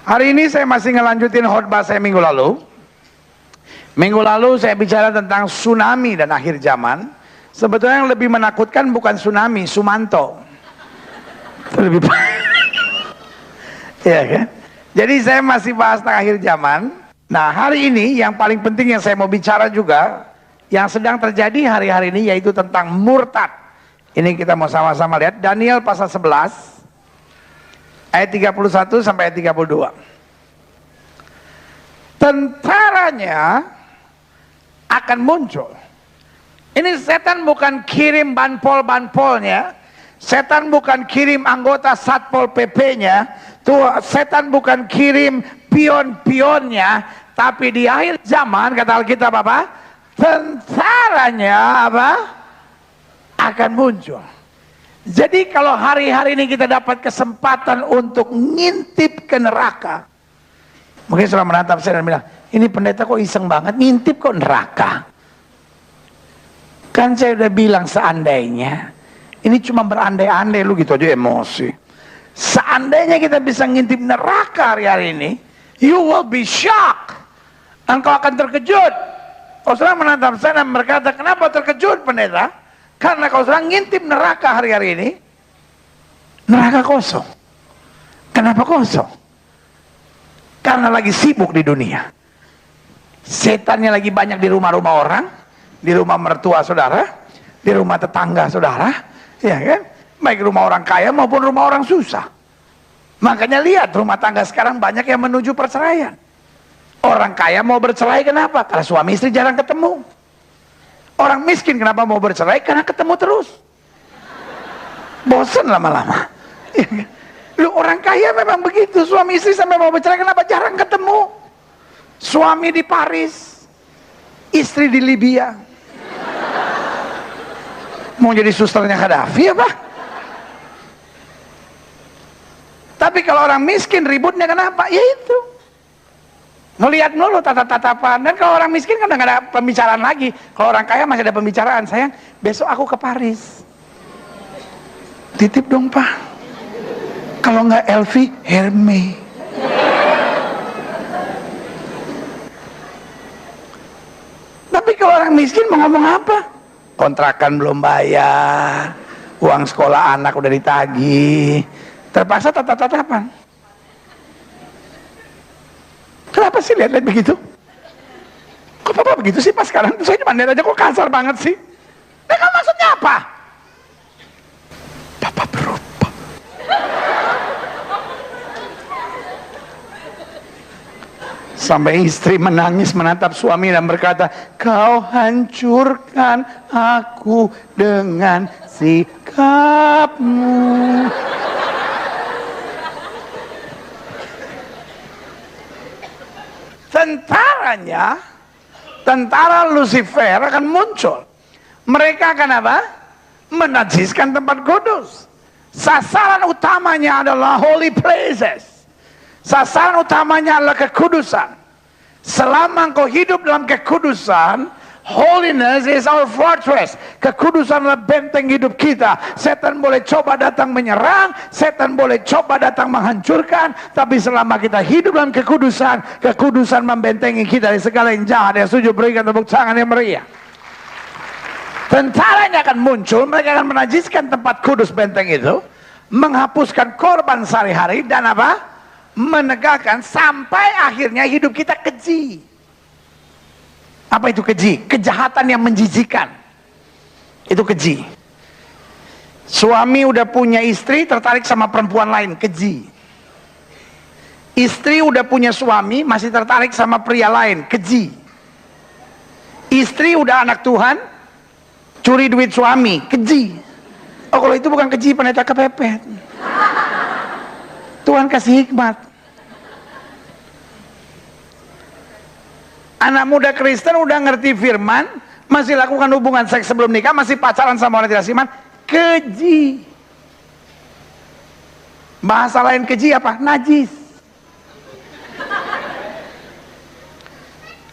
Hari ini saya masih ngelanjutin khotbah saya minggu lalu. Minggu lalu saya bicara tentang tsunami dan akhir zaman. Sebetulnya yang lebih menakutkan bukan tsunami, Sumanto. Lebih ya kan? Jadi saya masih bahas tentang akhir zaman. Nah, hari ini yang paling penting yang saya mau bicara juga, yang sedang terjadi hari-hari ini, yaitu tentang murtad. Ini kita mau sama-sama lihat Daniel pasal 11 ayat 31 sampai ayat 32. Tentaranya akan muncul. Ini setan bukan kirim banpol-banpolnya, setan bukan kirim anggota Satpol PP-nya, tuh setan bukan kirim pion-pionnya, tapi di akhir zaman kata Alkitab apa? Tentaranya apa? Akan muncul. Jadi kalau hari-hari ini kita dapat kesempatan untuk ngintip ke neraka, mungkin saudara menatap saya dan bilang, ini pendeta kok iseng banget, ngintip kok neraka. Kan saya udah bilang seandainya, ini cuma berandai-andai, lu gitu aja emosi. Seandainya kita bisa ngintip neraka hari-hari ini, you will be shocked. Engkau akan terkejut. Kalau saudara menatap saya dan berkata, kenapa terkejut pendeta? Karena kalau sedang ngintip neraka hari-hari ini, neraka kosong. Kenapa kosong? Karena lagi sibuk di dunia. Setannya lagi banyak di rumah-rumah orang, di rumah mertua saudara, di rumah tetangga saudara, ya kan? Baik rumah orang kaya maupun rumah orang susah. Makanya lihat rumah tangga sekarang banyak yang menuju perceraian. Orang kaya mau bercerai kenapa? Karena suami istri jarang ketemu. Orang miskin kenapa mau bercerai? Karena ketemu terus. Bosan lama-lama. Lu orang kaya memang begitu. Suami istri sampai mau bercerai kenapa? Jarang ketemu. Suami di Paris, istri di Libya. Mau jadi susternya Gaddafi apa? Tapi kalau orang miskin ributnya kenapa? Ya itu. Ngelihat dulu tatap-tatapan. Dan kalau orang miskin kan udah gak ada pembicaraan lagi. Kalau orang kaya masih ada pembicaraan. Sayang, besok aku ke Paris. Titip dong pak. Kalau nggak Elvi, Hermes. Tapi kalau orang miskin mau ngomong apa? Kontrakan belum bayar, uang sekolah anak udah ditagih, terpaksa tatap-tatapan. Kenapa sih lihat-lihat begitu? Kok papa begitu sih pas sekarang? Saya cuma lihat aja kok kasar banget sih. Nah, kan maksudnya apa? Papa berubah. Sampai istri menangis menatap suami dan berkata, kau hancurkan aku dengan sikapmu. Tentaranya, tentara Lucifer akan muncul. Mereka akan apa? Menajiskan tempat kudus. Sasaran utamanya adalah holy places. Sasaran utamanya adalah kekudusan. Selama engkau hidup dalam kekudusan, holiness is our fortress. Kekudusan adalah benteng hidup kita. Setan boleh coba datang menyerang, setan boleh coba datang menghancurkan, tapi selama kita hidup dalam kekudusan, kekudusan membentengi kita dari segala yang jahat. Yang setuju berikan tepuk tangan yang meriah. Tentaranya akan muncul, mereka akan menajiskan tempat kudus benteng itu, menghapuskan korban sehari-hari dan apa? Menegakkan sampai akhirnya hidup kita keji. Apa itu keji? Kejahatan yang menjijikan. Itu keji. Suami udah punya istri tertarik sama perempuan lain, keji. Istri udah punya suami masih tertarik sama pria lain, keji. Istri udah anak Tuhan curi duit suami, keji. Oh, kalau itu bukan keji, pendeta kepepet. Tuhan kasih hikmat. Anak muda Kristen udah ngerti firman, masih lakukan hubungan seks sebelum nikah, masih pacaran sama orang tidak seiman, keji. Bahasa lain keji apa? Najis.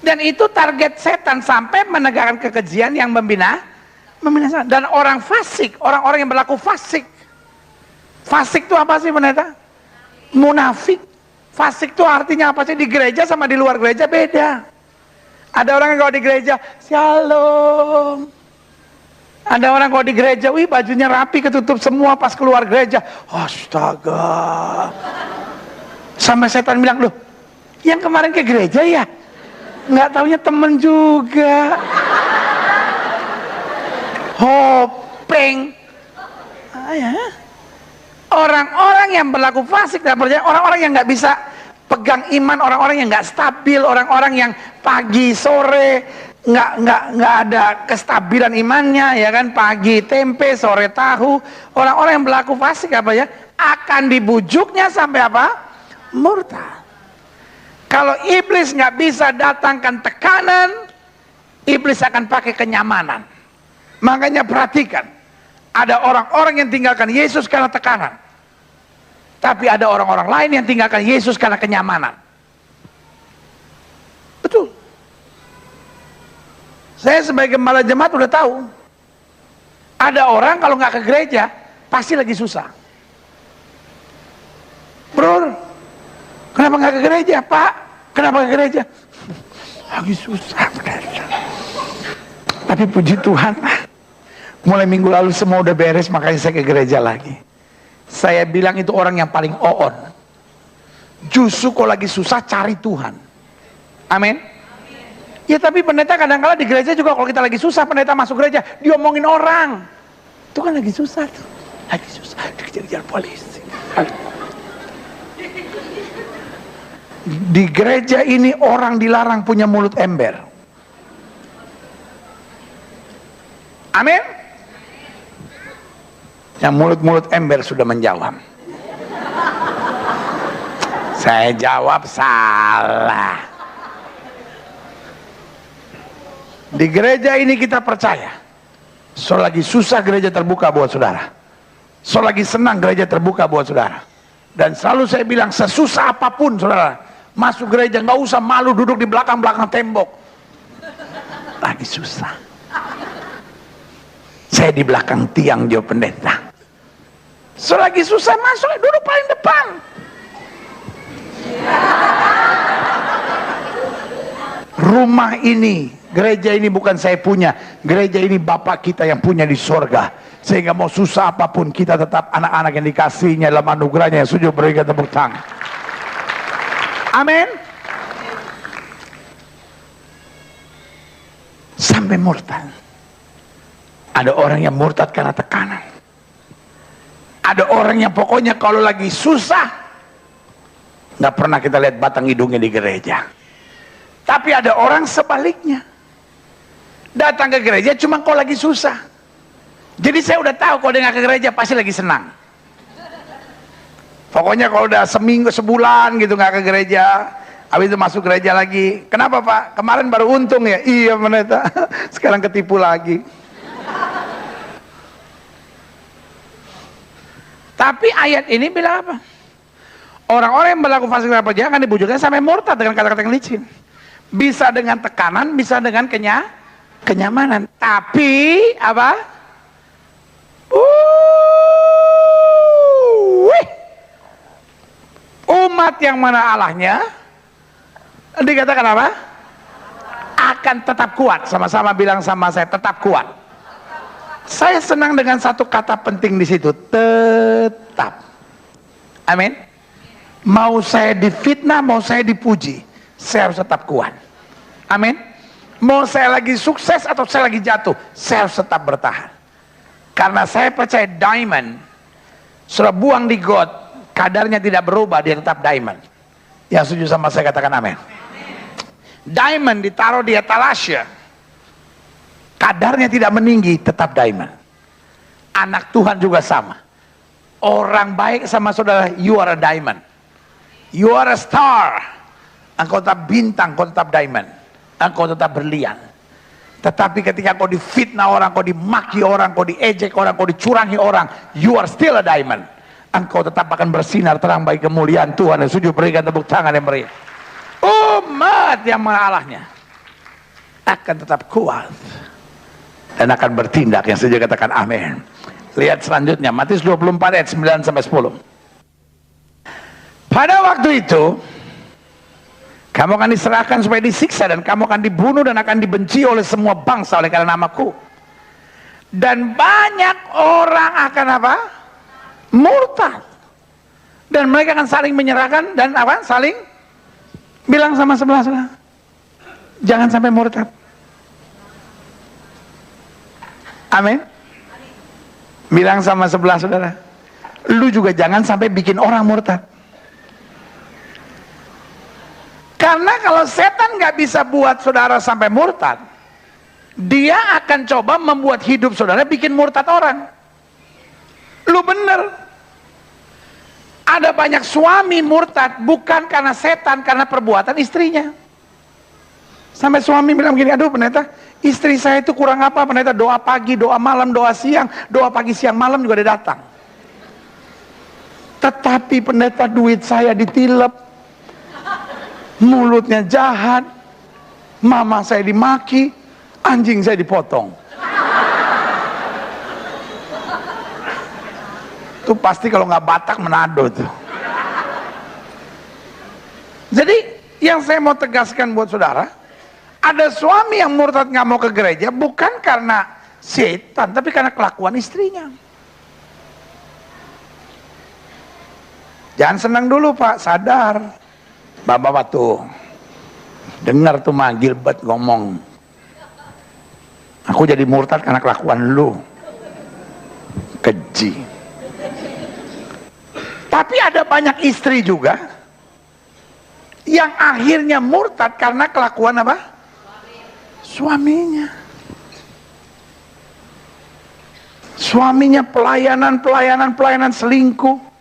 Dan itu target setan sampai menegakkan kekejian yang membinasakan. Dan orang fasik, orang-orang yang berlaku fasik. Fasik itu apa sih pendeta? Munafik. Fasik itu artinya apa sih? Di gereja sama di luar gereja beda. Ada orang yang kalau di gereja, shalom. Ada orang kalau di gereja, wih bajunya rapi ketutup semua, pas keluar gereja, astaga. Sampai setan bilang, loh yang kemarin ke gereja ya? Nggak taunya temen juga. Hopeng. Ya. Orang-orang yang berlaku fasik dan percaya, orang-orang yang nggak bisa pegang iman, orang-orang yang nggak stabil, orang-orang yang pagi sore nggak ada kestabilan imannya, ya kan, pagi tempe sore tahu. Orang-orang yang berlaku fasik apa ya, akan dibujuknya sampai apa? Murtad. Kalau iblis nggak bisa datangkan tekanan, iblis akan pakai kenyamanan. Makanya perhatikan, ada orang-orang yang tinggalkan Yesus karena tekanan, tapi ada orang-orang lain yang tinggalkan Yesus karena kenyamanan. Betul. Saya sebagai gembala jemaat udah tahu, ada orang kalau nggak ke gereja pasti lagi susah. Bro, kenapa nggak ke gereja, Pak? Kenapa ke gereja? Lagi susah. Tapi puji Tuhan, mulai minggu lalu semua udah beres, makanya saya ke gereja lagi. Saya bilang itu orang yang paling on. Justru kalau lagi susah cari Tuhan. Amin. Ya tapi pendeta kadang-kala di gereja juga kalau kita lagi susah, pendeta masuk gereja diomongin orang. Itu kan lagi susah tuh. Lagi susah, dikejar-kejar polisi. Di gereja ini orang dilarang punya mulut ember. Amin. Yang mulut-mulut ember sudah menjawab. Saya jawab salah. Di gereja ini kita percaya, selagi susah gereja terbuka buat saudara, selagi senang gereja terbuka buat saudara. Dan selalu saya bilang, sesusah apapun saudara masuk gereja, nggak usah malu duduk di belakang-belakang tembok. Lagi susah, saya di belakang tiang jawab pendeta. Selagi susah masuk, duduk paling depan. Rumah ini, gereja ini bukan saya punya, gereja ini Bapak kita yang punya di sorga. Sehingga mau susah apapun, kita tetap anak-anak yang dikasihnya dalam anugerahnya, yang sujud berikan tepuk tangan. Amin. Sampai murtad. Ada orang yang murtad karena tekanan. Ada orang yang pokoknya kalau lagi susah, nggak pernah kita lihat batang hidungnya di gereja. Tapi ada orang sebaliknya, datang ke gereja cuma kalau lagi susah. Jadi saya udah tahu kalau dia nggak ke gereja pasti lagi senang. Pokoknya kalau udah seminggu, sebulan gitu nggak ke gereja, habis itu masuk gereja lagi. Kenapa Pak? Kemarin baru untung ya? Iya pendeta, sekarang ketipu lagi. Tapi ayat ini bilang apa? Orang-orang yang berlaku fasik dan perjaka akan dibujukkan sampai murtad dengan kata-kata yang licin. Bisa dengan tekanan, bisa dengan kenyamanan. Tapi apa? Umat yang mana Allahnya dikatakan apa? Akan tetap kuat. Sama-sama bilang sama saya, tetap kuat. Saya senang dengan satu kata penting di situ, tetap. Amin. Mau saya difitnah, mau saya dipuji, saya harus tetap kuat. Amin. Mau saya lagi sukses atau saya lagi jatuh, saya harus tetap bertahan. Karena saya percaya diamond, sudah buang di got, kadarnya tidak berubah, dia tetap diamond. Yang setuju sama saya katakan amin. Diamond ditaruh di etalasnya, kadarnya tidak meninggi, tetap diamond. Anak Tuhan juga sama. Orang baik sama saudara, you are a diamond. You are a star. Engkau tetap bintang, engkau tetap diamond. Engkau tetap berlian. Tetapi ketika kau difitnah orang, kau dimaki orang, kau diejek orang, kau dicurangi orang, you are still a diamond. Engkau tetap akan bersinar terang bagi kemuliaan Tuhan. Dan sujud berikan tepuk tangan yang meriah. Umat yang mengalahnya akan tetap kuat dan akan bertindak. Yang setuju katakan amin. Lihat selanjutnya Matius 24 ayat 9 sampai 10. Pada waktu itu kamu akan diserahkan supaya disiksa, dan kamu akan dibunuh dan akan dibenci oleh semua bangsa oleh karena namaku. Dan banyak orang akan apa? Murtad. Dan mereka akan saling menyerahkan dan apa? Saling bilang sama sebelah-sebelah, jangan sampai murtad. Amin. Bilang sama sebelah saudara, lu juga jangan sampai bikin orang murtad. Karena kalau setan nggak bisa buat saudara sampai murtad, dia akan coba membuat hidup saudara bikin murtad orang. Lu bener. Ada banyak suami murtad bukan karena setan, karena perbuatan istrinya. Sampai suami bilang begini, aduh pendeta, istri saya itu kurang apa pendeta, doa pagi, doa malam, doa siang, doa pagi, siang, malam juga dia datang. Tetapi pendeta, duit saya ditilep, mulutnya jahat, mama saya dimaki, anjing saya dipotong. Itu pasti kalau nggak Batak Manado tuh. Jadi yang saya mau tegaskan buat saudara, ada suami yang murtad nggak mau ke gereja bukan karena setan, tapi karena kelakuan istrinya. Jangan senang dulu Pak, sadar. Bapak tuh dengar tuh mah Gilbert ngomong, aku jadi murtad karena kelakuan lu, keji. Tapi ada banyak istri juga yang akhirnya murtad karena kelakuan apa? Suaminya. Suaminya pelayanan selingkuh.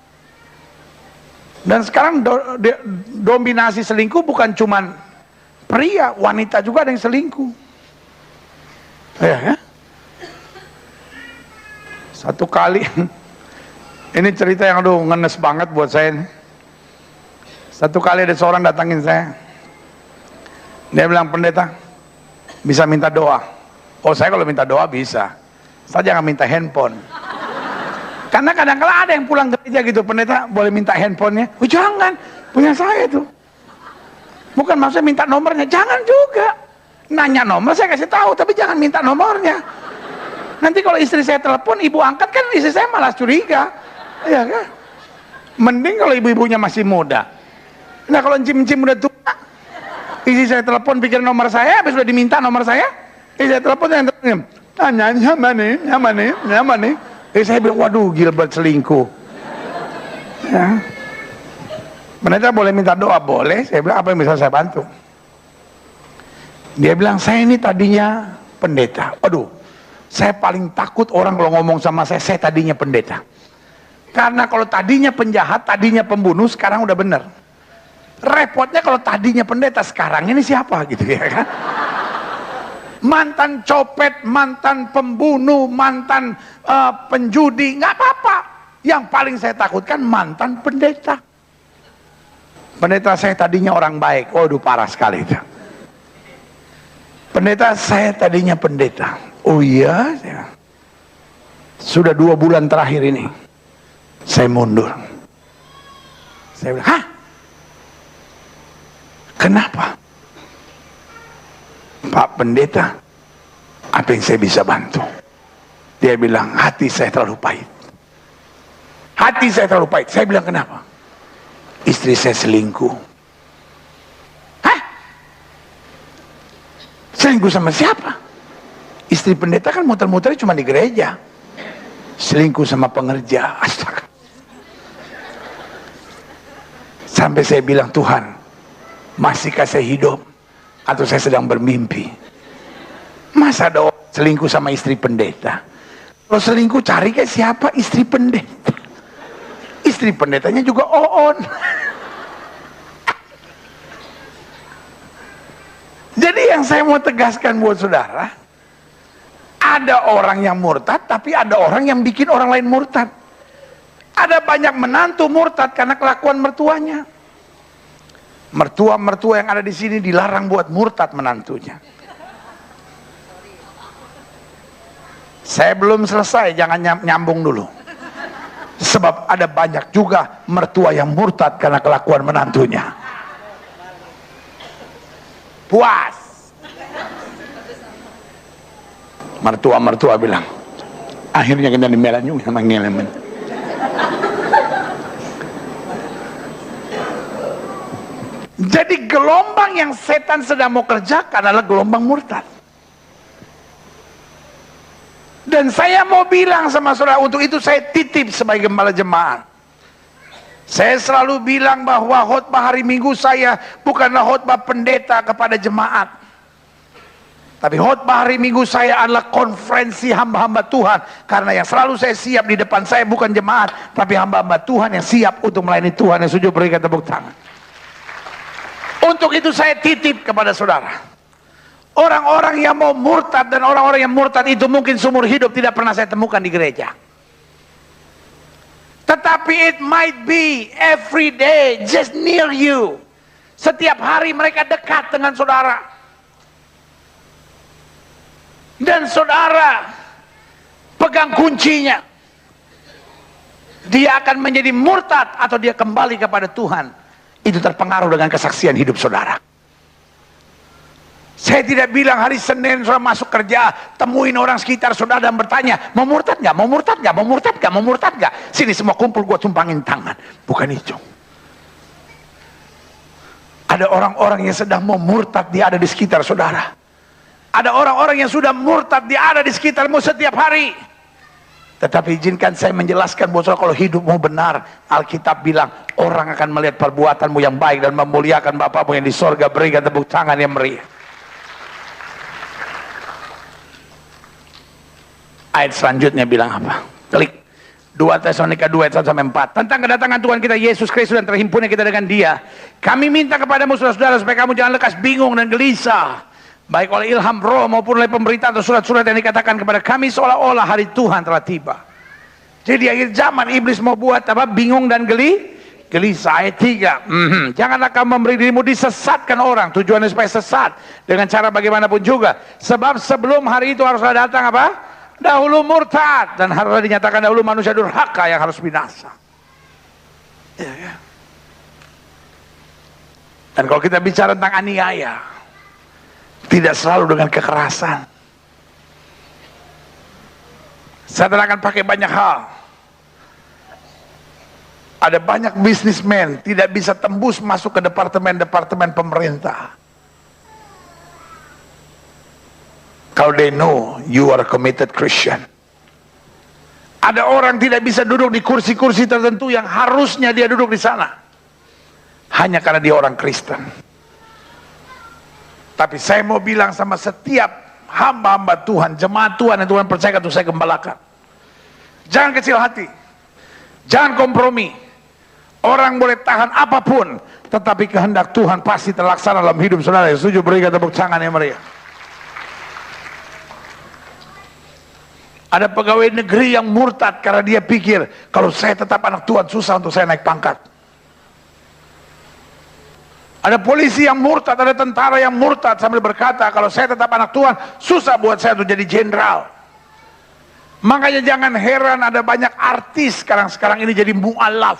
Dan sekarang dominasi selingkuh bukan cuman pria, wanita juga ada yang selingkuh. Ya, ya? Satu kali, ini cerita yang aduh ngenes banget buat saya nih. Satu kali ada seorang datangin saya. Dia bilang, pendeta, bisa minta doa? Oh, saya kalau minta doa bisa. Saya jangan minta handphone. Karena kadang-kadang ada yang pulang gereja gitu, pendeta boleh minta handphonenya? Oh jangan, punya saya tuh. Bukan maksudnya minta nomornya, jangan juga. Nanya nomor saya kasih tahu, tapi jangan minta nomornya. Nanti kalau istri saya telepon, ibu angkat kan istri saya malah curiga. Iya kan? Mending kalau ibu-ibunya masih muda. Nah kalau encim-encim udah tua, istri saya telepon pikir nomor saya, habis udah diminta nomor saya, istri saya telepon yang telepon, tanya mana nih. Saya bilang, waduh Gilbert selingkuh. Ya. Pendeta boleh minta doa? Boleh. Saya bilang, apa yang bisa saya bantu? Dia bilang, saya ini tadinya pendeta. Waduh, saya paling takut orang kalau ngomong sama saya tadinya pendeta. Karena kalau tadinya penjahat, tadinya pembunuh, sekarang udah bener. Repotnya kalau tadinya pendeta, sekarang ini siapa gitu ya kan? Mantan copet, mantan pembunuh, mantan penjudi, nggak apa-apa. Yang paling saya takutkan mantan pendeta. Pendeta saya tadinya orang baik. Waduh parah sekali itu. Pendeta saya tadinya pendeta. Oh iya, sudah 2 bulan terakhir ini saya mundur. Saya bilang, hah? Kenapa? Pak pendeta, apa yang saya bisa bantu? Dia bilang, hati saya terlalu pahit. Hati saya terlalu pahit. Saya bilang, kenapa? Istri saya selingkuh. Hah? Selingkuh sama siapa? Istri pendeta kan muter-muter cuma di gereja. Selingkuh sama pengerja. Astaga. Sampai saya bilang, Tuhan, masihkah saya hidup? Atau saya sedang bermimpi? Masa ada orang selingkuh sama istri pendeta? Kalau selingkuh cari ke siapa? Istri pendeta. Istri pendetanya juga oon. Jadi yang saya mau tegaskan buat saudara, ada orang yang murtad, tapi ada orang yang bikin orang lain murtad. Ada banyak menantu murtad karena kelakuan mertuanya. Mertua-mertua yang ada di sini dilarang buat murtad menantunya. Saya belum selesai, jangan nyambung dulu. Sebab ada banyak juga mertua yang murtad karena kelakuan menantunya. Puas. Mertua bilang, akhirnya kita dimelan juga sama ngelemen. Jadi gelombang yang setan sedang mau kerjakan adalah gelombang murtad. Dan saya mau bilang sama saudara, untuk itu saya titip sebagai gembala jemaat. Saya selalu bilang bahwa khotbah hari Minggu saya bukanlah khotbah pendeta kepada jemaat. Tapi khotbah hari Minggu saya adalah konferensi hamba-hamba Tuhan. Karena yang selalu saya siap di depan saya bukan jemaat, tapi hamba-hamba Tuhan yang siap untuk melayani Tuhan. Yang sujud berikan tepuk tangan. Untuk itu saya titip kepada saudara. Orang-orang yang mau murtad dan orang-orang yang murtad itu mungkin seumur hidup tidak pernah saya temukan di gereja. Tetapi it might be every day just near you. Setiap hari mereka dekat dengan saudara. Dan saudara pegang kuncinya. Dia akan menjadi murtad atau dia kembali kepada Tuhan. Itu terpengaruh dengan kesaksian hidup saudara. Saya tidak bilang hari Senin saudara masuk kerja, temuin orang sekitar saudara dan bertanya, mau murtad nggak, mau murtad nggak, mau murtad nggak, mau murtad nggak. Sini semua kumpul, gua tumpangin tangan. Bukan itu. Ada orang-orang yang sedang mau murtad, dia ada di sekitar saudara. Ada orang-orang yang sudah murtad, dia ada di sekitarmu setiap hari. Tetapi izinkan saya menjelaskan bahwa kalau hidupmu benar, Alkitab bilang orang akan melihat perbuatanmu yang baik dan memuliakan Bapamu yang di sorga. Berikan tepuk tangan yang meriah. Ayat selanjutnya bilang apa? Klik 2 Tesalonika 2 ayat 1-4 tentang kedatangan Tuhan kita Yesus Kristus dan terhimpunnya kita dengan Dia. Kami minta kepadamu saudara-saudara supaya kamu jangan lekas bingung dan gelisah, baik oleh ilham roh maupun oleh pemberitaan atau surat-surat yang dikatakan kepada kami seolah-olah hari Tuhan telah tiba. Jadi akhir zaman iblis mau buat apa? Bingung dan gelisah. Ayat 3, janganlah kamu memberi dirimu disesatkan orang. Tujuannya supaya sesat dengan cara bagaimanapun juga. Sebab sebelum hari itu haruslah datang apa? Dahulu murtad, dan haruslah dinyatakan dahulu manusia durhaka yang harus binasa. Ya, ya. Dan kalau kita bicara tentang aniaya, tidak selalu dengan kekerasan. Setan akan pakai banyak hal. Ada banyak bisnismen tidak bisa tembus masuk ke departemen-departemen pemerintah. Kalau they know you are a committed Christian. Ada orang tidak bisa duduk di kursi-kursi tertentu yang harusnya dia duduk di sana, hanya karena dia orang Kristen. Tapi saya mau bilang sama setiap hamba-hamba Tuhan, jemaat Tuhan yang Tuhan percaya untuk saya gembalakan, jangan kecil hati, jangan kompromi. Orang boleh tahan apapun, tetapi kehendak Tuhan pasti terlaksana dalam hidup saudara. Setuju? Berikan tepuk tangan yang meriah. Ada pegawai negeri yang murtad karena dia pikir kalau saya tetap anak Tuhan susah untuk saya naik pangkat. Ada polisi yang murtad, ada tentara yang murtad sambil berkata kalau saya tetap anak Tuhan susah buat saya untuk jadi jenderal. Makanya jangan heran ada banyak artis sekarang ini jadi mualaf.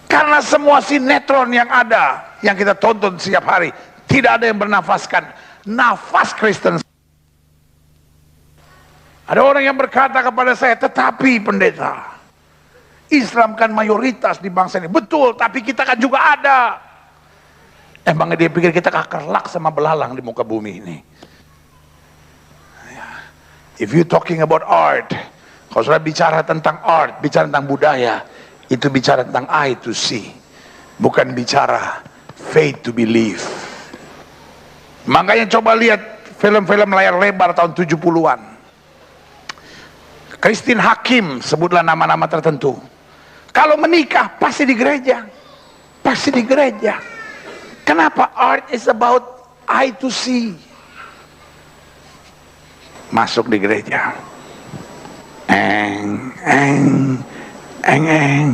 Karena semua sinetron yang ada, yang kita tonton setiap hari, tidak ada yang bernafaskan nafas Kristen. Ada orang yang berkata kepada saya, tetapi pendeta, Islam kan mayoritas di bangsa ini. Betul, tapi kita kan juga ada. Emang dia pikir kita kakerlak sama belalang di muka bumi ini? If you talking about art, kalau sudah bicara tentang art, bicara tentang budaya, itu bicara tentang eye to see, bukan bicara faith to believe. Makanya coba lihat film-film layar lebar tahun 70-an. Christine Hakim, sebutlah nama-nama tertentu. Kalau menikah pasti di gereja. Pasti di gereja. Kenapa? Art is about eye to see. Masuk di gereja. Eng, eng, eng, eng.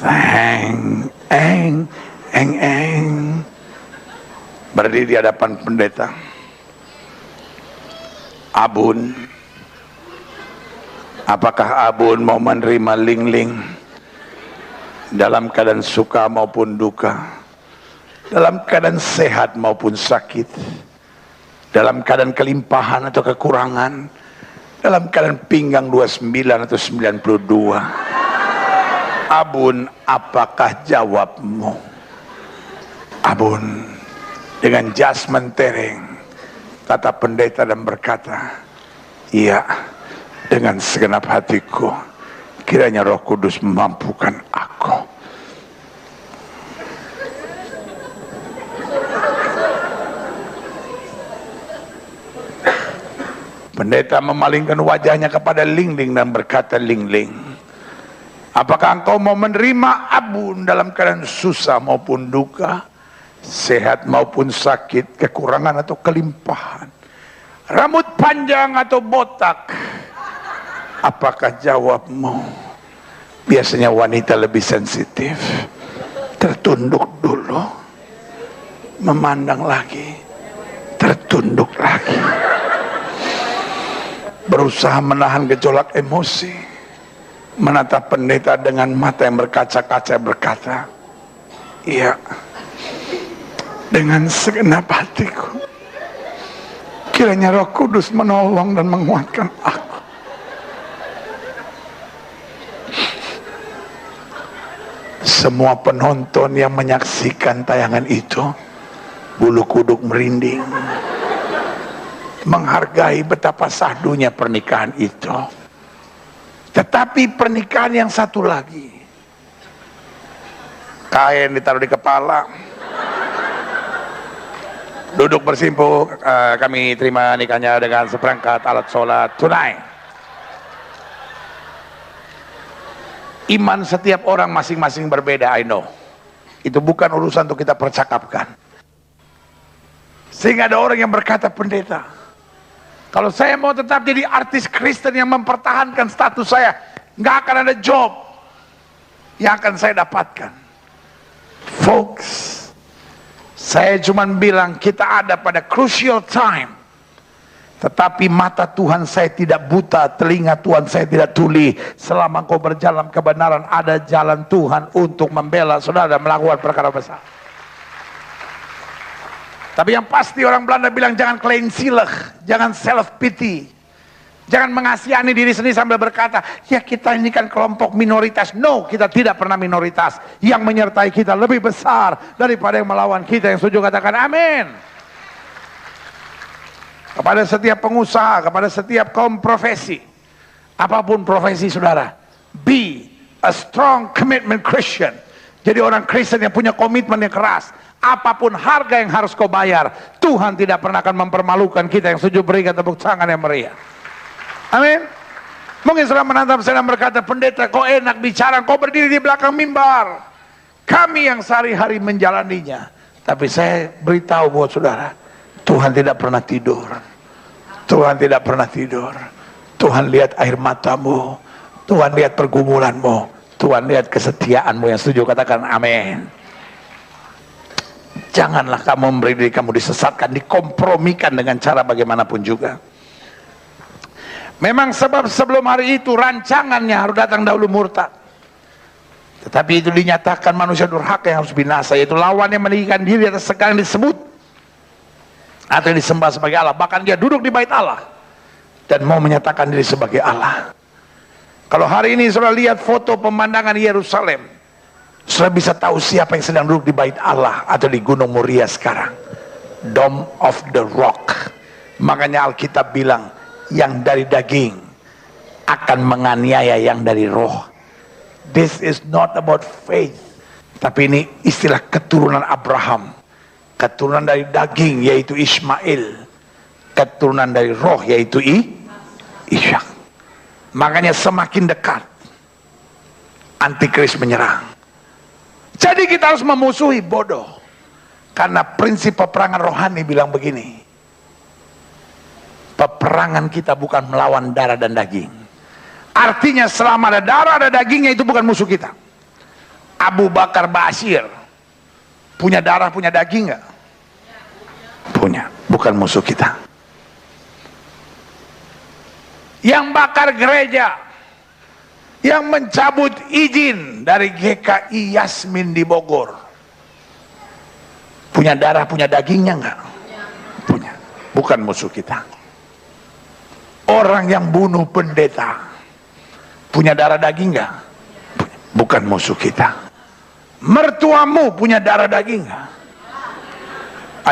Eng, eng, eng, eng. Berdiri di hadapan pendeta, abun, Apakah Abun mau menerima Ling-Ling dalam keadaan suka maupun duka, dalam keadaan sehat maupun sakit, dalam keadaan kelimpahan atau kekurangan, dalam keadaan pinggang 29 atau 92? Abun, apakah jawabmu? Abun dengan jas mentereng kata pendeta dan berkata, iya, dengan segenap hatiku, kiranya Roh Kudus memampukan aku. Pendeta memalingkan wajahnya kepada Ling-Ling dan berkata, Ling-Ling, apakah engkau mau menerima Abun dalam keadaan susah maupun duka, sehat maupun sakit, kekurangan atau kelimpahan, rambut panjang atau botak? Apakah jawabmu? Biasanya wanita lebih sensitif, tertunduk dulu, memandang lagi, tertunduk lagi, berusaha menahan gejolak emosi, menatap pendeta dengan mata yang berkaca-kaca, berkata, iya, dengan segenap hatiku, kiranya Roh Kudus menolong dan menguatkan aku. Semua penonton yang menyaksikan tayangan itu, bulu kuduk merinding, menghargai betapa sahdunya pernikahan itu. Tetapi pernikahan yang satu lagi, kain ditaruh di kepala, duduk bersimpuh, kami terima nikahnya dengan seperangkat alat sholat tunai. Iman setiap orang masing-masing berbeda, I know. Itu bukan urusan untuk kita percakapkan. Sehingga ada orang yang berkata, pendeta, kalau saya mau tetap jadi artis Kristen yang mempertahankan status saya, nggak akan ada job yang akan saya dapatkan. Folks, saya cuma bilang kita ada pada crucial time. Tetapi mata Tuhan saya tidak buta, telinga Tuhan saya tidak tuli. Selama engkau berjalan kebenaran, ada jalan Tuhan untuk membela saudara dan melakukan perkara besar. Tapi yang pasti orang Belanda bilang, jangan kleinzielig, jangan self pity, jangan mengasihani diri sendiri sambil berkata, ya kita ini kan kelompok minoritas. No, kita tidak pernah minoritas. Yang menyertai kita lebih besar daripada yang melawan kita. Yang setuju katakan amin. Kepada setiap pengusaha, kepada setiap kaum profesi, apapun profesi saudara, be a strong commitment Christian. Jadi orang Kristen yang punya komitmen yang keras. Apapun harga yang harus kau bayar, Tuhan tidak pernah akan mempermalukan kita. Yang setuju berikan tepuk tangan yang meriah. Amin. Mungkin saudara menatap saya dan berkata, pendeta kau enak bicara, kau berdiri di belakang mimbar. Kami yang sehari-hari menjalaninya. Tapi saya beritahu buat saudara, Tuhan tidak pernah tidur. Tuhan tidak pernah tidur. Tuhan lihat air matamu, Tuhan lihat pergumulanmu, Tuhan lihat kesetiaanmu. Yang setuju katakan amin. Janganlah kamu memberi diri kamu disesatkan, dikompromikan dengan cara bagaimanapun juga. Memang sebab sebelum hari itu rancangannya harus datang dahulu murtad. Tetapi itu dinyatakan manusia durhaka yang harus binasa, yaitu lawan yang meninggikan diri atas segala yang disebut atau disembah sebagai Allah. Bahkan dia duduk di bait Allah dan mau menyatakan diri sebagai Allah. Kalau hari ini saudara lihat foto pemandangan Yerusalem, saudara bisa tahu siapa yang sedang duduk di bait Allah atau di Gunung Moria sekarang. Dome of the Rock. Makanya Alkitab bilang, yang dari daging akan menganiaya yang dari roh. This is not about faith, tapi ini istilah keturunan Abraham. Keturunan dari daging yaitu Ismail, keturunan dari roh yaitu Ishak. Makanya semakin dekat antikris menyerang. Jadi kita harus memusuhi bodoh, karena prinsip peperangan rohani bilang begini, peperangan kita bukan melawan darah dan daging. Artinya selama ada darah ada dagingnya, itu bukan musuh kita. Abu Bakar Bashir punya darah punya daging nggak? Punya, bukan musuh kita. Yang bakar gereja yang mencabut izin dari GKI Yasmin di Bogor. Punya darah, punya dagingnya enggak? Punya. Bukan musuh kita. Orang yang bunuh pendeta, punya darah daging enggak? Bukan musuh kita. Mertuamu punya darah daging enggak?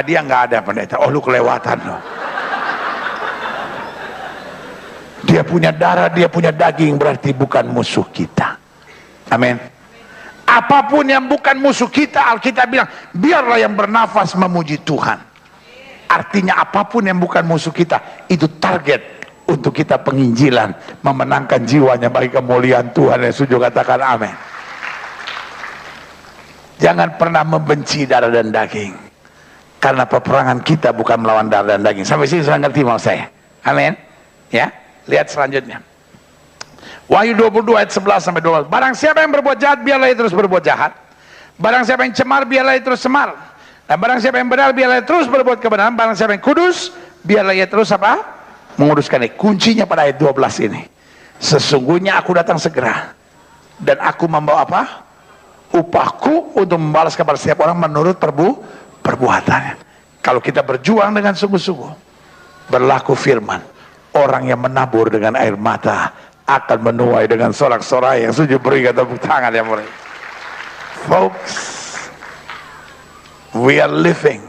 Dia enggak ada pendeta. Oh, lu kelewatan loh. Dia punya darah, dia punya daging, berarti bukan musuh kita. Amin. Apapun yang bukan musuh kita, Alkitab bilang, biarlah yang bernafas memuji Tuhan. Artinya apapun yang bukan musuh kita, itu target untuk kita penginjilan, memenangkan jiwanya bagi kemuliaan Tuhan. Yang setuju katakan amin. Jangan pernah membenci darah dan daging, karena peperangan kita bukan melawan darah dan daging. Sampai sini sudah ngerti mau saya? Amin. Ya. Lihat selanjutnya. Wahyu 22 ayat 11 sampai 12. Barang siapa yang berbuat jahat, biarlah ia terus berbuat jahat. Barang siapa yang cemar, biarlah ia terus cemar. Dan barang siapa yang benar, biarlah ia terus berbuat kebenaran. Barang siapa yang kudus, biarlah ia terus apa? Menguduskan ini. Kuncinya pada ayat 12 ini. Sesungguhnya aku datang segera, dan aku membawa apa? Upahku untuk membalas kepada setiap orang menurut perbuatannya. Kalau kita berjuang dengan sungguh-sungguh, berlaku firman, orang yang menabur dengan air mata akan menuai dengan sorak-sorai. Yang setuju berikan tepuk tangan yang mulia. Folks, we are living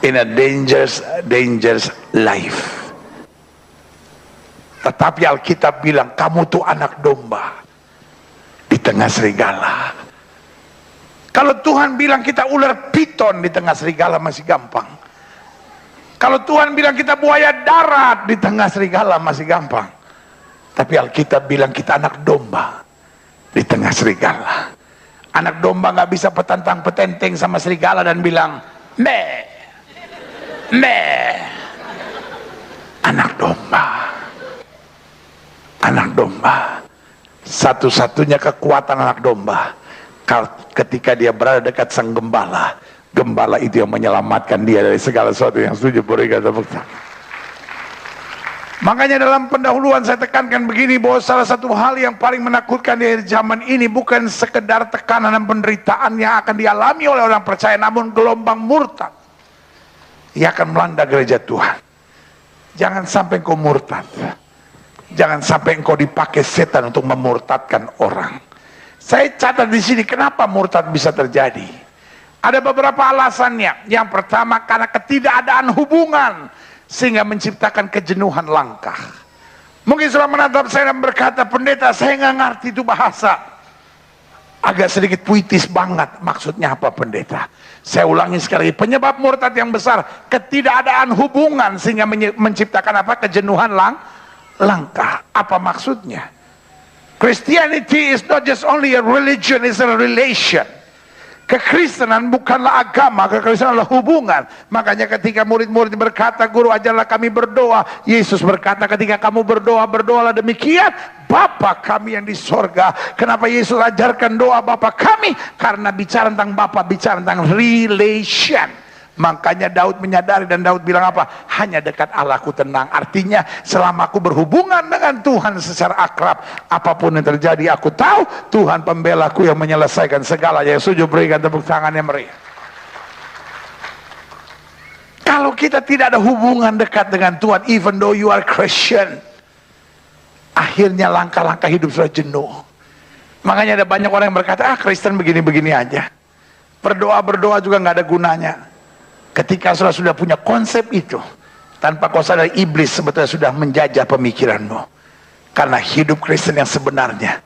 in a dangerous life. Tetapi Alkitab bilang, kamu tuh anak domba di tengah serigala. Kalau Tuhan bilang kita ular piton di tengah serigala masih gampang. Kalau Tuhan bilang kita buaya darat di tengah serigala masih gampang. Tapi Alkitab bilang kita anak domba di tengah serigala. Anak domba nggak bisa petantang petenteng sama serigala dan bilang meh, meh. Anak domba, anak domba. Satu-satunya kekuatan anak domba ketika dia berada dekat sang gembala. Gembala itu yang menyelamatkan dia dari segala sesuatu. Yang setuju berikan tepuk tangan. Makanya dalam pendahuluan saya tekankan begini, bahwa salah satu hal yang paling menakutkan di akhir zaman ini bukan sekedar tekanan dan penderitaan yang akan dialami oleh orang percaya, namun gelombang murtad yang akan melanda gereja Tuhan. Jangan sampai engkau murtad. Jangan sampai engkau dipakai setan untuk memurtadkan orang. Saya catat di sini kenapa murtad bisa terjadi. Ada beberapa alasannya. Yang pertama, karena ketidakadaan hubungan sehingga menciptakan kejenuhan langkah. Mungkin sudah menatap saya dan berkata, pendeta saya nggak ngerti itu bahasa. Agak sedikit puitis banget. Maksudnya apa pendeta? Saya ulangi sekali lagi. Penyebab murtad yang besar, ketidakadaan hubungan sehingga menciptakan apa? Kejenuhan langkah. Apa maksudnya? Christianity is not just only a religion, it's a relation. Kekristenan bukanlah agama, kekristenan adalah hubungan. Makanya ketika murid-murid berkata, guru ajarlah kami berdoa, Yesus berkata ketika kamu berdoa, berdoalah demikian, Bapa kami yang di sorga. Kenapa Yesus ajarkan doa Bapa kami? Karena bicara tentang Bapa, bicara tentang relation. Makanya Daud menyadari dan Daud bilang apa? Hanya dekat Allahku tenang. Artinya selama aku berhubungan dengan Tuhan secara akrab, apapun yang terjadi aku tahu Tuhan pembelaku yang menyelesaikan segala. Yang setuju berikan tepuk tangan yang meriah. Kalau kita tidak ada hubungan dekat dengan Tuhan, even though you are Christian, akhirnya langkah-langkah hidup sudah jenuh. Makanya ada banyak orang yang berkata, Kristen begini-begini aja, berdoa-berdoa juga nggak ada gunanya. Ketika sudah punya konsep itu, tanpa kau sadar iblis sebetulnya sudah menjajah pemikiranmu. Karena hidup Kristen yang sebenarnya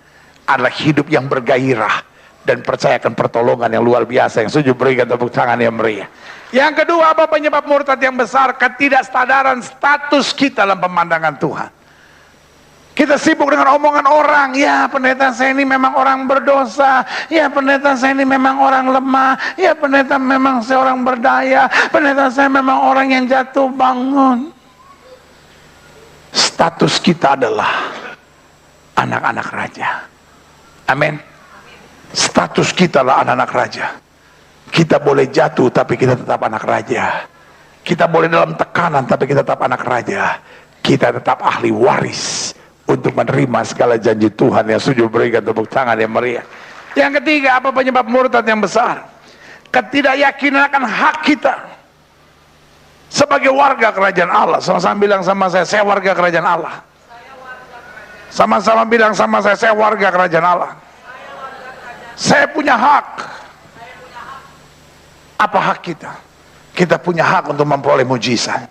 adalah hidup yang bergairah dan percaya akan pertolongan yang luar biasa. Yang setuju berikan tepuk tangan yang meriah. Yang kedua, apa penyebab murtad yang besar? Ketidaksadaran status kita dalam pemandangan Tuhan. Kita sibuk dengan omongan orang. Ya pendeta saya ini memang orang berdosa. Ya pendeta saya ini memang orang lemah. Ya pendeta memang seorang berdaya. Pendeta saya memang orang yang jatuh bangun. Status kita adalah anak-anak raja. Amin. Status kita adalah anak-anak raja. Kita boleh jatuh tapi kita tetap anak raja. Kita boleh dalam tekanan tapi kita tetap anak raja. Kita tetap ahli waris untuk menerima segala janji Tuhan. Yang setuju berikan tepuk tangan yang meriah. Yang ketiga, apa penyebab murtad yang besar? Ketidakyakinan akan hak kita sebagai warga kerajaan Allah. Sama-sama bilang sama saya warga kerajaan Allah. Sama-sama bilang sama saya warga kerajaan Allah. Saya punya hak. Apa hak kita? Kita punya hak untuk memperoleh mujizat.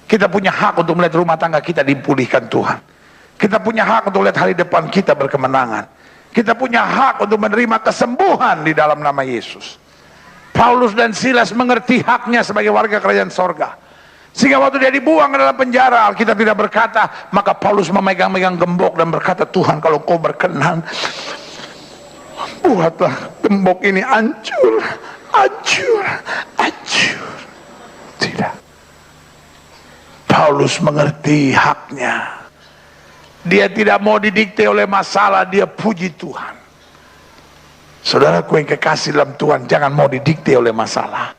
Kita punya hak untuk melihat rumah tangga kita dipulihkan Tuhan. Kita punya hak untuk melihat hari depan kita berkemenangan. Kita punya hak untuk menerima kesembuhan di dalam nama Yesus. Paulus dan Silas mengerti haknya sebagai warga kerajaan sorga. Sehingga waktu dia dibuang ke dalam penjara, Alkitab tidak berkata, maka Paulus memegang-megang gembok dan berkata, Tuhan kalau kau berkenan, buatlah gembok ini hancur, hancur, hancur. Tidak. Paulus mengerti haknya. Dia tidak mau didikte oleh masalah, dia puji Tuhan. Saudaraku yang kekasih dalam Tuhan, jangan mau didikte oleh masalah.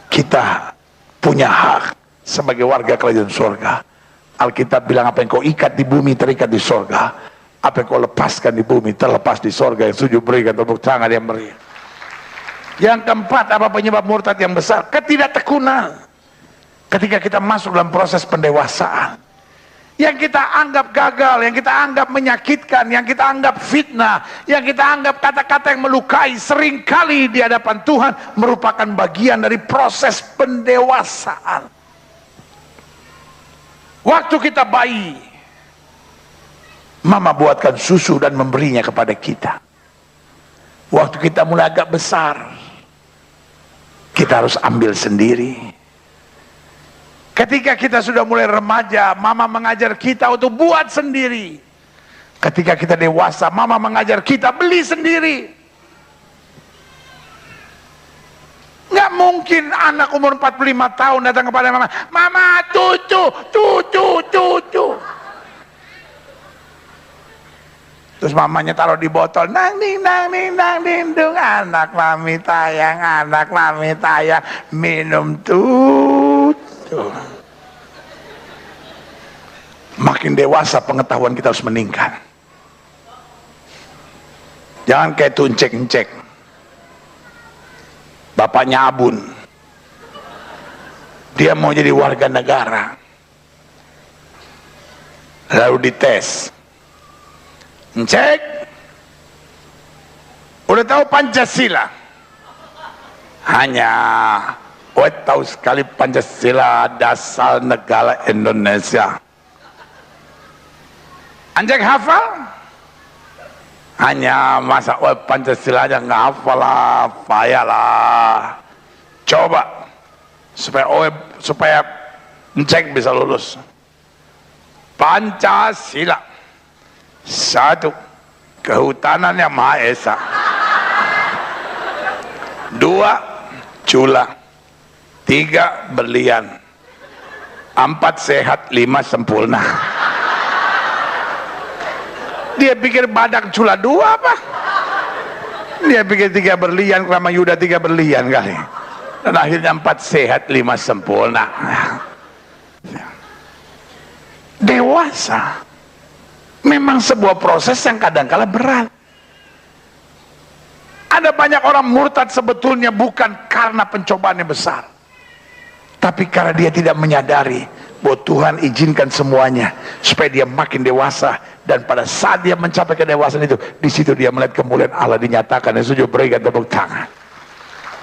Kita punya hak sebagai warga kerajaan surga. Alkitab bilang apa yang kau ikat di bumi terikat di surga. Apa yang kau lepaskan di bumi terlepas di surga. Yang setuju berikan tepuk tangan yang meriah. Yang keempat, apa penyebab murtad yang besar? Ketidaktekunan. Ketika kita masuk dalam proses pendewasaan, yang kita anggap gagal, yang kita anggap menyakitkan, yang kita anggap fitnah, yang kita anggap kata-kata yang melukai, seringkali di hadapan Tuhan merupakan bagian dari proses pendewasaan. Waktu kita bayi, mama buatkan susu dan memberinya kepada kita. Waktu kita mulai agak besar, kita harus ambil sendiri. Ketika kita sudah mulai remaja, mama mengajar kita untuk buat sendiri. Ketika kita dewasa, mama mengajar kita beli sendiri. Nggak mungkin anak umur 45 tahun datang kepada mama, mama cucu. Terus mamanya taruh di botol, nang ding dung, anak mami tayang, minum tuh. Makin dewasa pengetahuan kita harus meningkat. Jangan kayak tuncek-encek. Bapaknya Abun, dia mau jadi warga negara, lalu dites. Cek, udah tahu Pancasila? Hanya tahu sekali Pancasila dasar negara Indonesia. Anjek hafal? Hanya masa Pancasila aja nggak hafal lah, payahlah. Coba supaya Encek bisa lulus. Pancasila. 1. Kehutanan yang Maha Esa. 2. Cula. 3. Berlian. 4. Sehat. 5. Sempurna. Dia pikir badak cula 2 apa? Dia pikir 3 berlian, Rama Yuda 3 berlian kali. Dan akhirnya 4 sehat, 5 sempurna. Dewasa memang sebuah proses yang kadang-kala berat. Ada banyak orang murtad sebetulnya bukan karena pencobaannya besar, tapi karena dia tidak menyadari bahwa Tuhan izinkan semuanya supaya dia makin dewasa, dan pada saat dia mencapai kedewasaan itu, di situ dia melihat kemuliaan Allah dinyatakan. Yang setuju berikan tepuk tangan.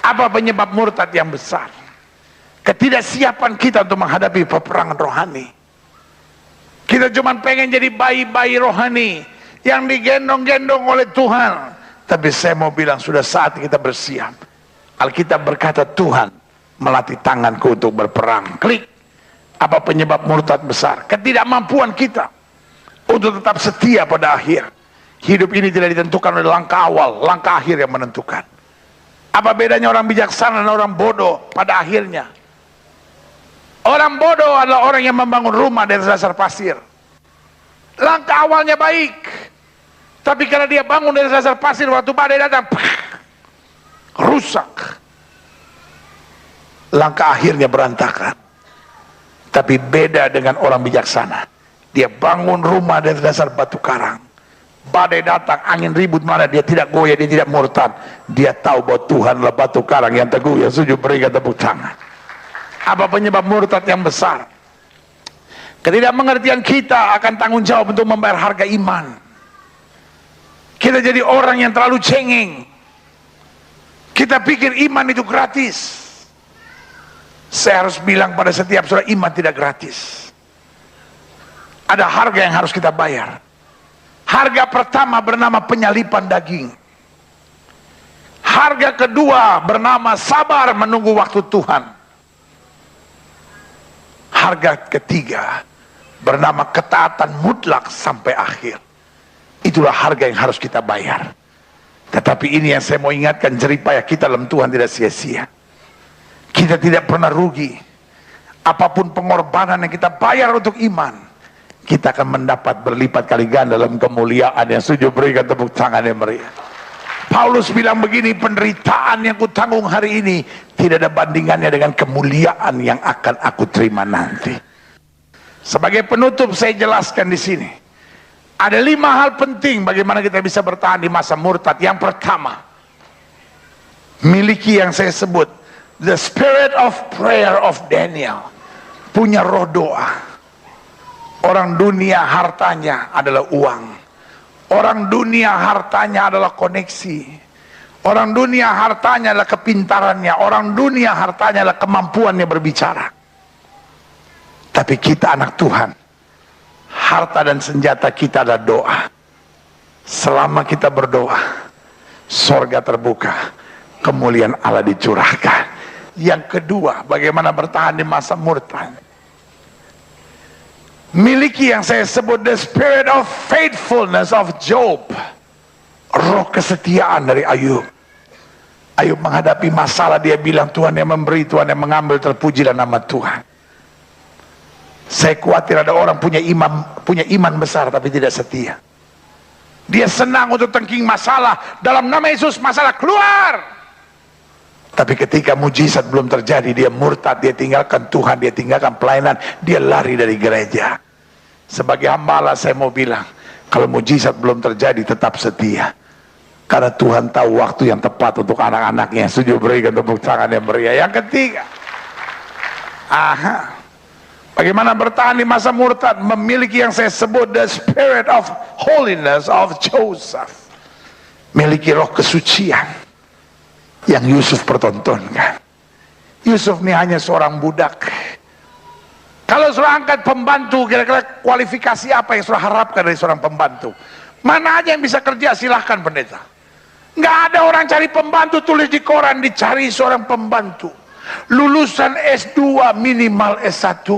Apa penyebab murtad yang besar? Ketidaksiapan kita untuk menghadapi peperangan rohani. Kita cuma pengen jadi bayi-bayi rohani yang digendong-gendong oleh Tuhan. Tapi saya mau bilang sudah saat kita bersiap. Alkitab berkata Tuhan melatih tanganku untuk berperang. Klik. Apa penyebab murtad besar? Ketidakmampuan kita untuk tetap setia pada akhir. Hidup ini tidak ditentukan oleh langkah awal, langkah akhir yang menentukan. Apa bedanya orang bijaksana dan orang bodoh pada akhirnya? Orang bodoh adalah orang yang membangun rumah dari dasar pasir. Langkah awalnya baik, tapi karena dia bangun dari dasar pasir, waktu badai datang, rusak. Langkah akhirnya berantakan. Tapi beda dengan orang bijaksana. Dia bangun rumah dari dasar batu karang. Badai datang, angin ribut mana, dia tidak goyah, dia tidak murtad. Dia tahu bahwa Tuhanlah batu karang yang teguh, yang sujud berikan tepuk tangan. Apa penyebab murtad yang besar? Ketidakmengertian kita akan tanggung jawab untuk membayar harga iman. Kita jadi orang yang terlalu cengeng. Kita pikir iman itu gratis. Saya harus bilang pada setiap saudara, iman tidak gratis. Ada harga yang harus kita bayar. Harga pertama bernama penyalipan daging. Harga kedua bernama sabar menunggu waktu Tuhan. Harga ketiga bernama ketaatan mutlak sampai akhir. Itulah harga yang harus kita bayar. Tetapi ini yang saya mau ingatkan, jeripayah kita dalam Tuhan tidak sia-sia. Kita tidak pernah rugi. Apapun pengorbanan yang kita bayar untuk iman, kita akan mendapat berlipat kali ganda dalam kemuliaan. Yang setuju berikan tepuk tangan yang meriah. Paulus bilang begini, penderitaan yang kutanggung hari ini tidak ada bandingannya dengan kemuliaan yang akan aku terima nanti. Sebagai penutup saya jelaskan di sini. Ada 5 hal penting bagaimana kita bisa bertahan di masa murtad. Yang pertama, miliki yang saya sebut the spirit of prayer of Daniel. Punya roh doa. Orang dunia hartanya adalah uang. Orang dunia hartanya adalah koneksi. Orang dunia hartanya adalah kepintarannya. Orang dunia hartanya adalah kemampuannya berbicara. Tapi kita anak Tuhan, harta dan senjata kita adalah doa. Selama kita berdoa, sorga terbuka, kemuliaan Allah dicurahkan. Yang kedua, bagaimana bertahan di masa murtad. Miliki yang saya sebut the spirit of faithfulness of Job. Roh kesetiaan dari Ayub. Ayub menghadapi masalah, dia bilang Tuhan yang memberi, Tuhan yang mengambil, terpujilah nama Tuhan. Saya khawatir ada orang punya iman besar tapi tidak setia. Dia senang untuk tengking masalah, dalam nama Yesus masalah keluar. Tapi ketika mujizat belum terjadi, dia murtad, dia tinggalkan Tuhan, dia tinggalkan pelayanan, dia lari dari gereja. Sebagai hamba Allah saya mau bilang, kalau mujizat belum terjadi tetap setia. Karena Tuhan tahu waktu yang tepat untuk anak-anaknya. Setuju berikan tepuk tangan yang meriah. Yang ketiga, bagaimana bertahan di masa murtad? Memiliki yang saya sebut the spirit of holiness of Joseph. Miliki roh kesucian yang Yusuf pertontonkan. Yusuf ini hanya seorang budak. Kalau sudah angkat pembantu, kira-kira kualifikasi apa yang sudah harapkan dari seorang pembantu? Mana aja yang bisa kerja, silahkan pendeta. Nggak ada orang cari pembantu, tulis di koran, dicari seorang pembantu. Lulusan S2, minimal S1.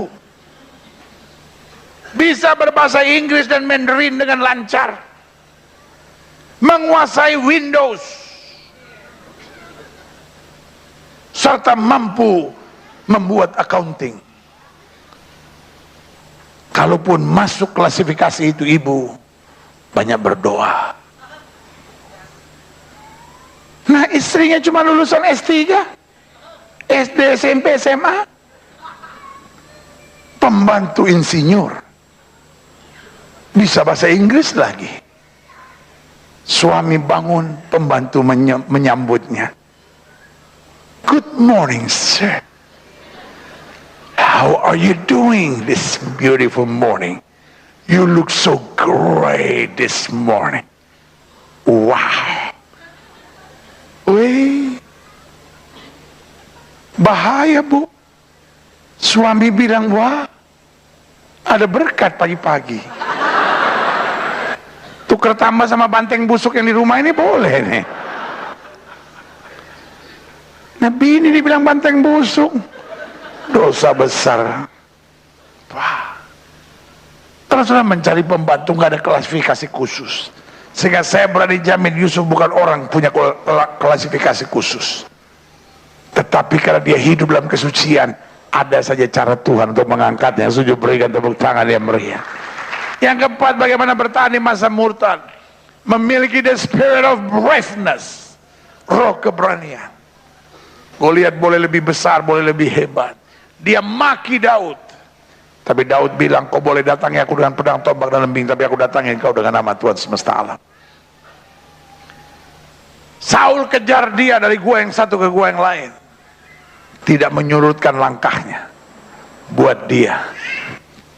Bisa berbahasa Inggris dan Mandarin dengan lancar. Menguasai Windows. Serta mampu membuat accounting. Kalaupun masuk klasifikasi itu, ibu banyak berdoa. Nah, istrinya cuma lulusan S3, SD, SMP, SMA. Pembantu insinyur, bisa bahasa Inggris lagi. Suami bangun, pembantu menyambutnya. Good morning, sir. How are you doing this beautiful morning? You look so great this morning. Wow. Wih, bahaya bu. Suami bilang, wah, ada berkat pagi-pagi. Tukar tambah sama banteng busuk yang di rumah ini boleh nih. Nabi ini dibilang banteng busuk. Dosa besar. Wah. Kalau sudah mencari pembantu nggak ada klasifikasi khusus. Sehingga saya berani jamin Yusuf bukan orang punya klasifikasi khusus. Tetapi karena dia hidup dalam kesucian, ada saja cara Tuhan untuk mengangkatnya. Setuju berikan tepuk tangan yang meriah. Yang keempat, bagaimana bertahan di masa murtad? Memiliki the spirit of braveness. Roh keberanian. Goliat boleh lebih besar, boleh lebih hebat. Dia maki Daud. Tapi Daud bilang, kau boleh datangi aku dengan pedang, tombak, dan lembing, tapi aku datangi engkau dengan nama Tuhan semesta alam. Saul kejar dia dari gua yang satu ke gua yang lain, tidak menyurutkan langkahnya. Buat dia,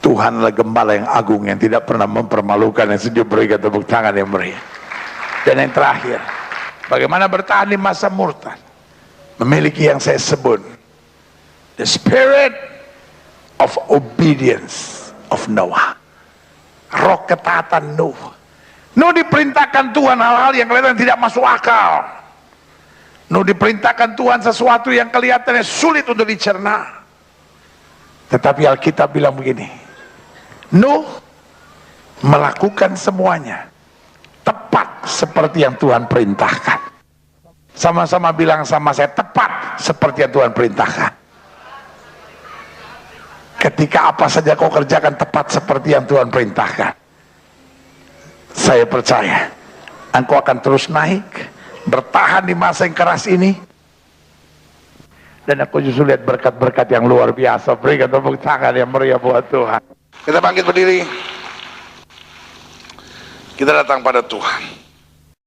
Tuhanlah gembala yang agung yang tidak pernah mempermalukan, yang sejuk berikan tepuk tangan yang meriah. Dan yang terakhir, bagaimana bertahan di masa murtad? Memiliki yang saya sebut the spirit of obedience of Noah. Roh ketaatan Nuh. Nuh diperintahkan Tuhan hal-hal yang kelihatan tidak masuk akal. Nuh diperintahkan Tuhan sesuatu yang kelihatannya sulit untuk dicerna. Tetapi Alkitab bilang begini, Nuh melakukan semuanya tepat seperti yang Tuhan perintahkan. Sama-sama bilang sama saya, tepat seperti yang Tuhan perintahkan. Ketika apa saja kau kerjakan tepat seperti yang Tuhan perintahkan, saya percaya engkau akan terus naik, bertahan di masa yang keras ini. Dan aku justru lihat berkat-berkat yang luar biasa. Berikan tepuk tangan yang meriah buat Tuhan. Kita bangkit berdiri, kita datang pada Tuhan.